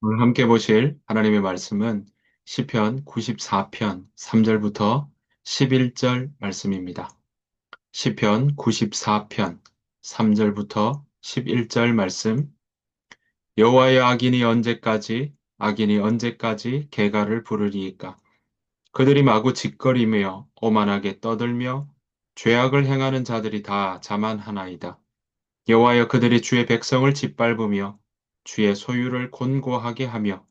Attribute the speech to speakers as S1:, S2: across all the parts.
S1: 오늘 함께 보실 하나님의 말씀은 시편 94편 3절부터 11절 말씀입니다. 시편 94편 3절부터 11절 말씀. 여호와의 악인이 언제까지 개가를 부르리이까? 그들이 마구 짓거리며 오만하게 떠들며 죄악을 행하는 자들이 다 자만하나이다. 여호와여, 그들이 주의 백성을 짓밟으며 주의 소유를 곤고하게 하며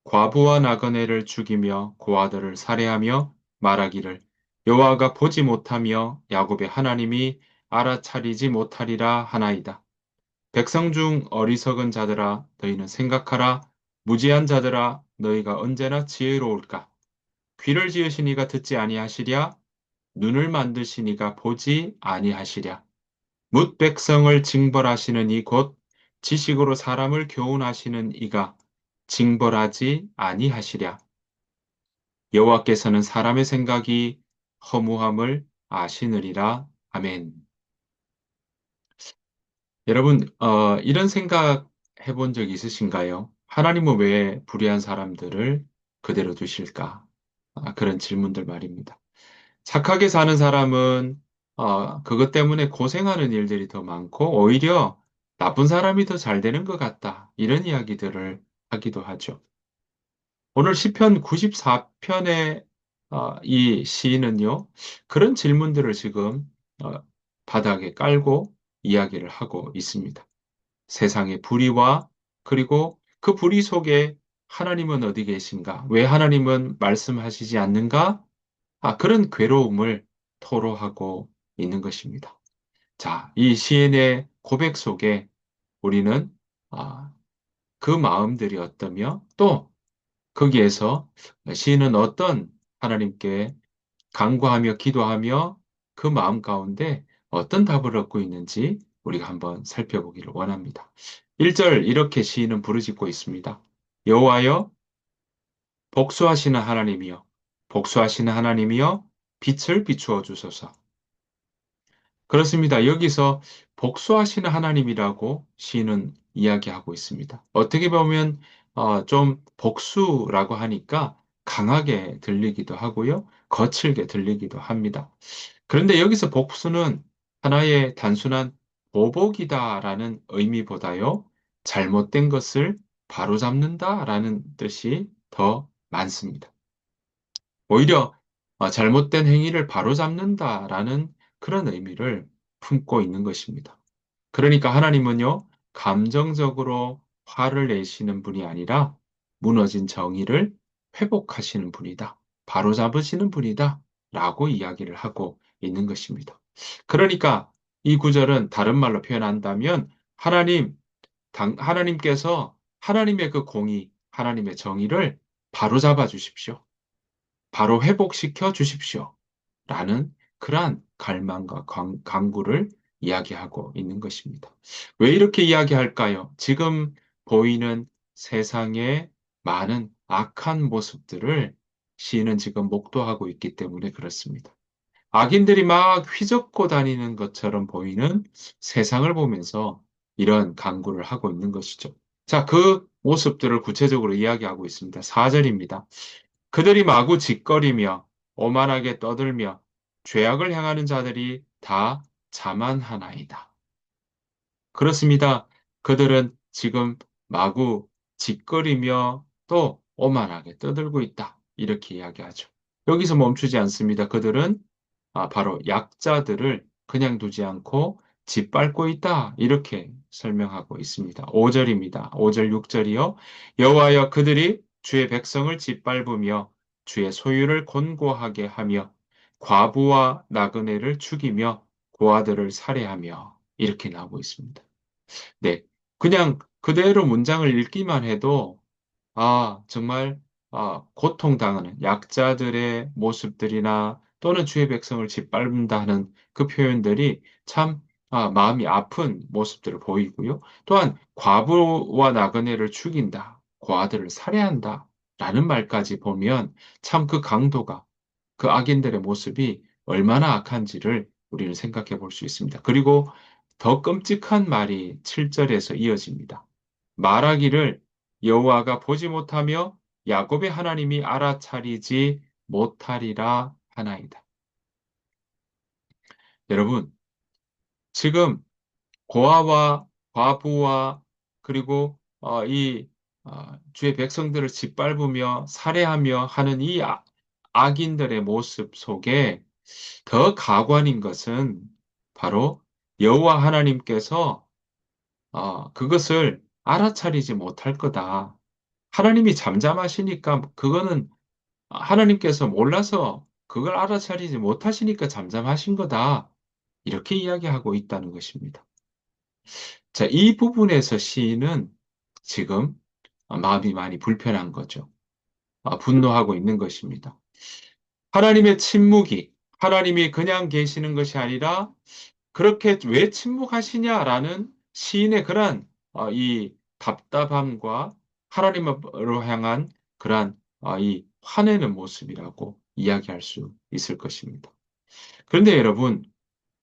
S1: 과부와 나그네를 죽이며 고아들을 살해하며 말하기를 여호와가 보지 못하며 야곱의 하나님이 알아차리지 못하리라 하나이다. 백성 중 어리석은 자들아, 너희는 생각하라. 무지한 자들아, 너희가 언제나 지혜로울까? 귀를 지으시니가 듣지 아니하시랴? 눈을 만드시니가 보지 아니하시랴? 뭇 백성을 징벌하시는 이 곧 지식으로 사람을 교훈하시는 이가 징벌하지 아니하시랴? 여호와께서는 사람의 생각이 허무함을 아시느니라. 아멘. 여러분, 이런 생각 해본 적 있으신가요? 하나님은 왜 불의한 사람들을 그대로 두실까? 그런 질문들 말입니다. 착하게 사는 사람은 그것 때문에 고생하는 일들이 더 많고 오히려 나쁜 사람이 더 잘 되는 것 같다. 이런 이야기들을 하기도 하죠. 오늘 시편 94편의 이 시인은요, 그런 질문들을 지금 어, 바닥에 깔고 이야기를 하고 있습니다. 세상의 불의와 그리고 그 불의 속에 하나님은 어디 계신가? 왜 하나님은 말씀하시지 않는가? 그런 괴로움을 토로하고 있는 것입니다. 자, 이 시인의 고백 속에 우리는 아, 그 마음들이 어떠며 또 거기에서 시인은 어떤 하나님께 간구하며 기도하며 그 마음 가운데 어떤 답을 얻고 있는지 우리가 한번 살펴보기를 원합니다. 1절 이렇게 시인은 부르짖고 있습니다. 여호와여, 복수하시는 하나님이여, 복수하시는 하나님이여, 빛을 비추어 주소서. 그렇습니다. 여기서 복수하시는 하나님이라고 시인은 이야기하고 있습니다. 어떻게 보면 좀 복수라고 하니까 강하게 들리기도 하고요. 거칠게 들리기도 합니다. 그런데 여기서 복수는 하나의 단순한 보복이다라는 의미보다요. 잘못된 것을 바로잡는다라는 뜻이 더 많습니다. 오히려 잘못된 행위를 바로잡는다라는 그런 의미를 품고 있는 것입니다. 그러니까 하나님은요, 감정적으로 화를 내시는 분이 아니라 무너진 정의를 회복하시는 분이다. 바로잡으시는 분이다. 라고 이야기를 하고 있는 것입니다. 그러니까 이 구절은 다른 말로 표현한다면 하나님께서 하나님의 그 공의, 하나님의 정의를 바로잡아 주십시오. 바로 회복시켜 주십시오. 라는 그러한 갈망과 간구를 이야기하고 있는 것입니다. 왜 이렇게 이야기할까요? 지금 보이는 세상의 많은 악한 모습들을 시인은 지금 목도하고 있기 때문에 그렇습니다. 악인들이 막 휘젓고 다니는 것처럼 보이는 세상을 보면서 이런 간구를 하고 있는 것이죠. 자, 그 모습들을 구체적으로 이야기하고 있습니다. 4절입니다. 그들이 마구 짓거리며 오만하게 떠들며 죄악을 행하는 자들이 다 자만하나이다. 그렇습니다. 그들은 지금 마구 짓거리며 또 오만하게 떠들고 있다. 이렇게 이야기하죠. 여기서 멈추지 않습니다. 그들은 바로 약자들을 그냥 두지 않고 짓밟고 있다. 이렇게 설명하고 있습니다. 5절입니다. 5절, 6절이요. 여호와여, 그들이 주의 백성을 짓밟으며 주의 소유를 곤고하게 하며 과부와 나그네를 죽이며 고아들을 살해하며 이렇게 나오고 있습니다. 네. 그냥 그대로 문장을 읽기만 해도 정말, 고통당하는 약자들의 모습들이나 또는 주의 백성을 짓밟는다 하는 그 표현들이 참, 마음이 아픈 모습들을 보이고요. 또한 과부와 나그네를 죽인다, 고아들을 살해한다, 라는 말까지 보면 참 그 강도가, 그 악인들의 모습이 얼마나 악한지를 우리는 생각해 볼 수 있습니다. 그리고 더 끔찍한 말이 7절에서 이어집니다. 말하기를 여호와가 보지 못하며 야곱의 하나님이 알아차리지 못하리라 하나이다. 여러분, 지금 고아와 과부와 그리고 주의 백성들을 짓밟으며 살해하며 하는 이 악인들의 모습 속에 더 가관인 것은 바로 여호와 하나님께서 그것을 알아차리지 못할 거다. 하나님이 잠잠하시니까 그거는 하나님께서 몰라서 그걸 알아차리지 못하시니까 잠잠하신 거다. 이렇게 이야기하고 있다는 것입니다. 자, 이 부분에서 시인은 지금 마음이 많이 불편한 거죠. 분노하고 있는 것입니다. 하나님의 침묵이 하나님이 그냥 계시는 것이 아니라 그렇게 왜 침묵하시냐라는 시인의 그러한 이 답답함과 하나님으로 향한 그러한 이 화내는 모습이라고 이야기할 수 있을 것입니다. 그런데 여러분,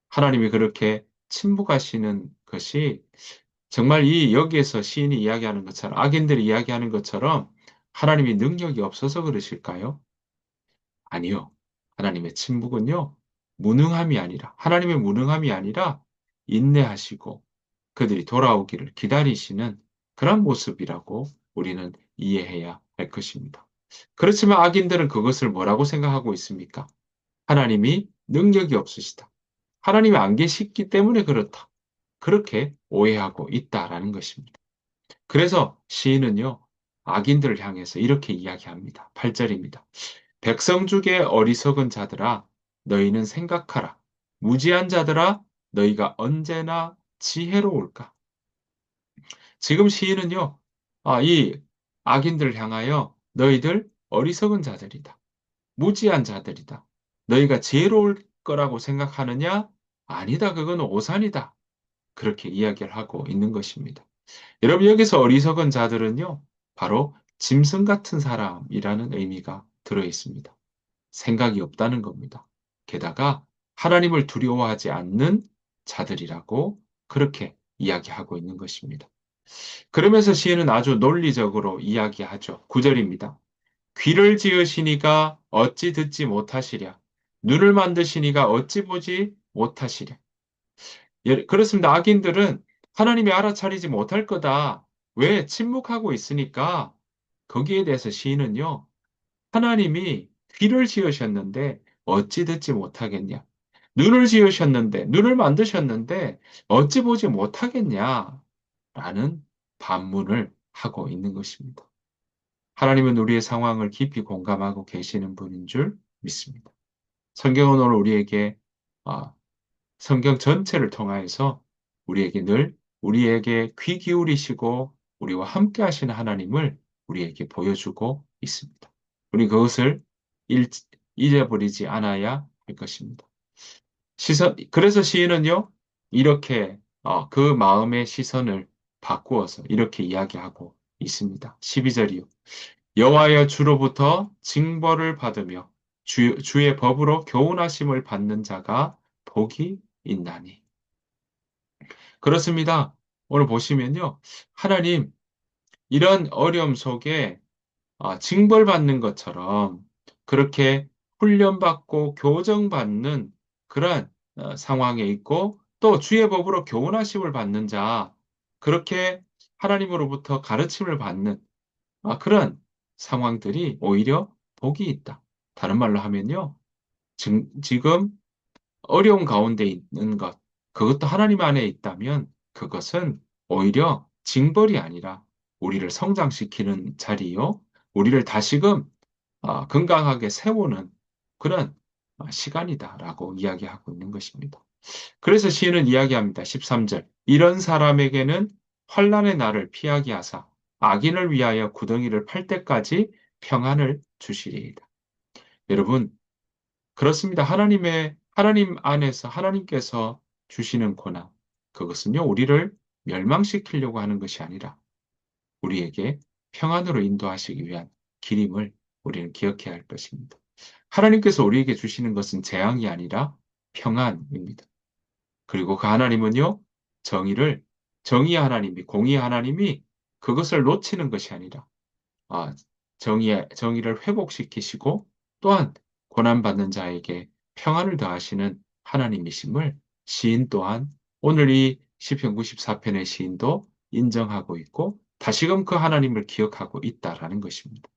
S1: 하나님이 그렇게 침묵하시는 것이 정말 이 여기에서 시인이 이야기하는 것처럼 악인들이 이야기하는 것처럼 하나님이 능력이 없어서 그러실까요? 아니요. 하나님의 침묵은요. 하나님의 무능함이 아니라 인내하시고 그들이 돌아오기를 기다리시는 그런 모습이라고 우리는 이해해야 할 것입니다. 그렇지만 악인들은 그것을 뭐라고 생각하고 있습니까? 하나님이 능력이 없으시다. 하나님이 안 계시기 때문에 그렇다. 그렇게 오해하고 있다라는 것입니다. 그래서 시인은요, 악인들을 향해서 이렇게 이야기합니다. 8절입니다. 백성 중에 어리석은 자들아, 너희는 생각하라. 무지한 자들아, 너희가 언제나 지혜로울까? 지금 시인은요, 이 악인들을 향하여 너희들 어리석은 자들이다. 무지한 자들이다. 너희가 지혜로울 거라고 생각하느냐? 아니다. 그건 오산이다. 그렇게 이야기를 하고 있는 것입니다. 여러분, 여기서 어리석은 자들은요, 바로 짐승 같은 사람이라는 의미가 들어 있습니다. 생각이 없다는 겁니다. 게다가 하나님을 두려워하지 않는 자들이라고 그렇게 이야기하고 있는 것입니다. 그러면서 시인은 아주 논리적으로 이야기하죠. 9절입니다. 귀를 지으시니가 어찌 듣지 못하시랴. 눈을 만드시니가 어찌 보지 못하시랴. 그렇습니다. 악인들은 하나님이 알아차리지 못할 거다. 왜? 침묵하고 있으니까 거기에 대해서 시인은요. 하나님이 귀를 지으셨는데 어찌 듣지 못하겠냐? 눈을 지으셨는데, 눈을 만드셨는데 어찌 보지 못하겠냐? 라는 반문을 하고 있는 것입니다. 하나님은 우리의 상황을 깊이 공감하고 계시는 분인 줄 믿습니다. 성경은 오늘 우리에게 아, 성경 전체를 통하여서 우리에게 귀 기울이시고 우리와 함께 하시는 하나님을 우리에게 보여주고 있습니다. 우리 그것을 잊- 잊어버리지 않아야 할 것입니다. 그래서 시인은요, 이렇게 그 마음의 시선을 바꾸어서 이렇게 이야기하고 있습니다. 12절이요. 여호와여 주로부터 징벌을 받으며 주의 법으로 교훈하심을 받는 자가 복이 있나니. 그렇습니다. 오늘 보시면요. 하나님, 이런 어려움 속에 징벌받는 것처럼 그렇게 훈련받고 교정받는 그런 상황에 있고 또 주의 법으로 교훈하심을 받는 자, 그렇게 하나님으로부터 가르침을 받는 그런 상황들이 오히려 복이 있다. 다른 말로 하면요. 지금 어려운 가운데 있는 것, 그것도 하나님 안에 있다면 그것은 오히려 징벌이 아니라 우리를 성장시키는 자리요. 우리를 다시금 건강하게 세우는 그런 시간이다라고 이야기하고 있는 것입니다. 그래서 시인은 이야기합니다. 13절. 이런 사람에게는 환난의 날을 피하게 하사 악인을 위하여 구덩이를 팔 때까지 평안을 주시리이다. 여러분, 그렇습니다. 하나님 안에서 하나님께서 주시는 고난, 그것은요, 우리를 멸망시키려고 하는 것이 아니라 우리에게 평안으로 인도하시기 위한 길임을 우리는 기억해야 할 것입니다. 하나님께서 우리에게 주시는 것은 재앙이 아니라 평안입니다. 그리고 그 하나님은요, 정의의 하나님이, 공의의 하나님이 그것을 놓치는 것이 아니라 아, 정의를 회복시키시고 또한 고난받는 자에게 평안을 더하시는 하나님이심을 시인 또한 오늘 이 시편 94편의 시인도 인정하고 있고 다시금 그 하나님을 기억하고 있다라는 것입니다.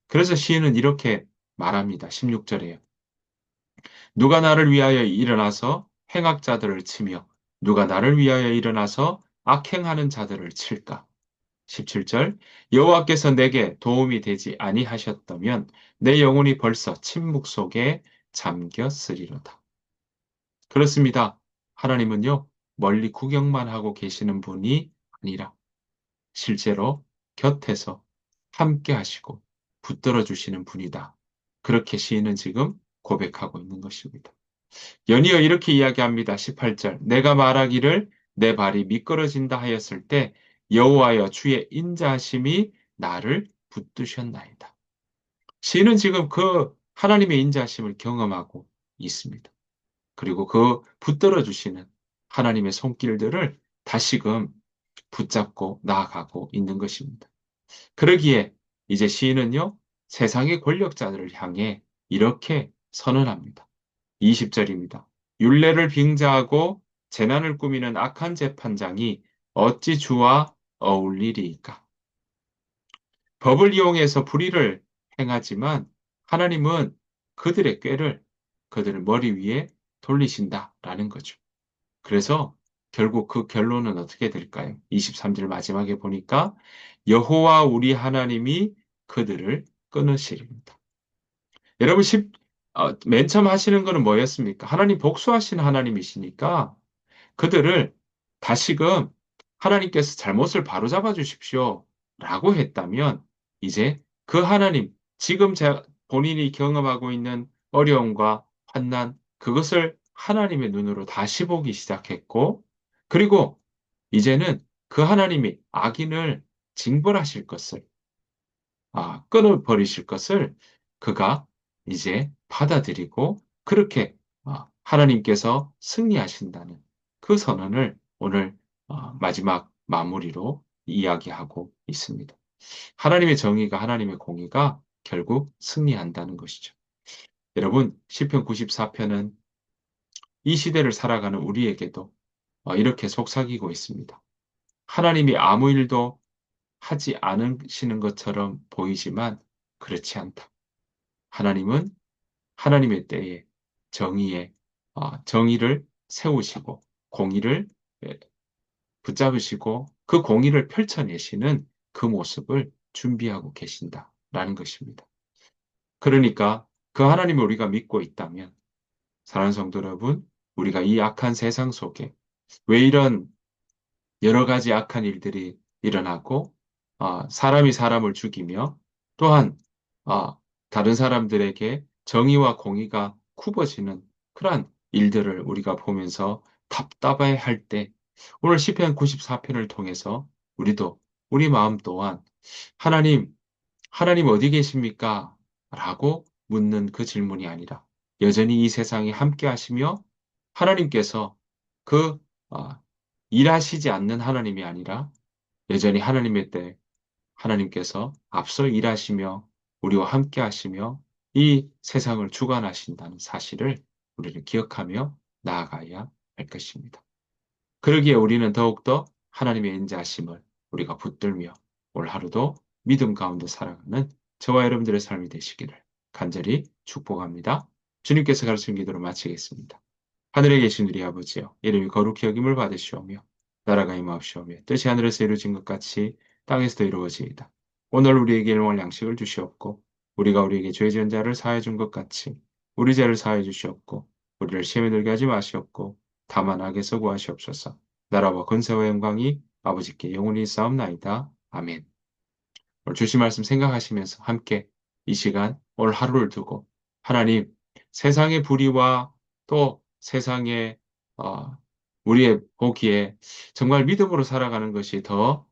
S1: 그래서 시인은 이렇게 말합니다. 16절에요. 누가 나를 위하여 일어나서 행악자들을 치며 누가 나를 위하여 일어나서 악행하는 자들을 칠까? 17절 여호와께서 내게 도움이 되지 아니하셨다면 내 영혼이 벌써 침묵 속에 잠겼으리로다. 그렇습니다. 하나님은요, 멀리 구경만 하고 계시는 분이 아니라 실제로 곁에서 함께 하시고 붙들어 주시는 분이다. 그렇게 시인은 지금 고백하고 있는 것입니다. 연이어 이렇게 이야기합니다. 18절. 내가 말하기를 내 발이 미끄러진다 하였을 때 여호와여 주의 인자하심이 나를 붙드셨나이다. 시인은 지금 그 하나님의 인자하심을 경험하고 있습니다. 그리고 그 붙들어 주시는 하나님의 손길들을 다시금 붙잡고 나아가고 있는 것입니다. 그러기에 이제 시인은요, 세상의 권력자들을 향해 이렇게 선언합니다. 20절입니다. 율례를 빙자하고 재난을 꾸미는 악한 재판장이 어찌 주와 어울리리이까? 법을 이용해서 불의를 행하지만 하나님은 그들의 꾀를 그들의 머리 위에 돌리신다라는 거죠. 그래서 결국 그 결론은 어떻게 될까요? 23절 마지막에 보니까 여호와 우리 하나님이 그들을 끊으시립니다. 여러분, 맨 처음 하시는 거는 뭐였습니까? 하나님 복수하시는 하나님이시니까 그들을 다시금 하나님께서 잘못을 바로잡아 주십시오. 라고 했다면 이제 그 하나님, 지금 본인이 경험하고 있는 어려움과 환난, 그것을 하나님의 눈으로 다시 보기 시작했고, 그리고 이제는 그 하나님이 악인을 징벌하실 것을 끊어버리실 것을 그가 이제 받아들이고 그렇게 하나님께서 승리하신다는 그 선언을 오늘 마지막 마무리로 이야기하고 있습니다. 하나님의 정의가 하나님의 공의가 결국 승리한다는 것이죠. 여러분, 시편 94편은 이 시대를 살아가는 우리에게도 이렇게 속삭이고 있습니다. 하나님이 아무 일도 하지 않으시는 것처럼 보이지만 그렇지 않다. 하나님은 하나님의 때에 정의를 세우시고 공의를 예, 붙잡으시고 그 공의를 펼쳐내시는 그 모습을 준비하고 계신다라는 것입니다. 그러니까 그 하나님을 우리가 믿고 있다면 사랑하는 성도 여러분, 우리가 이 악한 세상 속에 왜 이런 여러 가지 악한 일들이 일어나고 사람이 사람을 죽이며 또한 아, 다른 사람들에게 정의와 공의가 굽어지는 그러한 일들을 우리가 보면서 답답해 할 때 오늘 시편 94편을 통해서 우리도 우리 마음 또한 하나님, 하나님 어디 계십니까? 라고 묻는 그 질문이 아니라 여전히 이 세상에 함께 하시며 하나님께서 그 아, 일하시지 않는 하나님이 아니라 여전히 하나님의 때 하나님께서 앞서 일하시며 우리와 함께 하시며 이 세상을 주관하신다는 사실을 우리는 기억하며 나아가야 할 것입니다. 그러기에 우리는 더욱더 하나님의 인자하심을 우리가 붙들며 올 하루도 믿음 가운데 살아가는 저와 여러분들의 삶이 되시기를 간절히 축복합니다. 주님께서 가르친 기도로 마치겠습니다. 하늘에 계신 우리 아버지여, 이름이 거룩히 여김을 받으시오며, 나라가 임하옵시오며, 뜻이 하늘에서 이루어진 것 같이 땅에서도 이루어지이다. 오늘 우리에게 일용할 양식을 주시옵고, 우리가 우리에게 죄 지은 자를 사하여 준 것 같이 우리 죄를 사하여 주시옵고, 우리를 시험에 들게 하지 마시옵고, 다만 악에서 구하시옵소서. 나라와 권세와 영광이 아버지께 영원히 싸움나이다. 아멘. 오늘 주신 말씀 생각하시면서 함께 이 시간 오늘 하루를 두고 하나님 세상의 불의와 또 세상의 어, 우리의 보기에 정말 믿음으로 살아가는 것이 더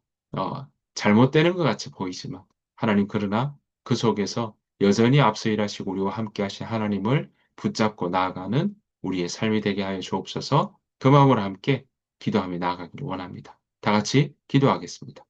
S1: 잘못되는 것 같이 보이지만 하나님 그러나 그 속에서 여전히 앞서 일하시고 우리와 함께 하신 하나님을 붙잡고 나아가는 우리의 삶이 되게 하여 주옵소서. 그 마음으로 함께 기도하며 나아가기를 원합니다. 다 같이 기도하겠습니다.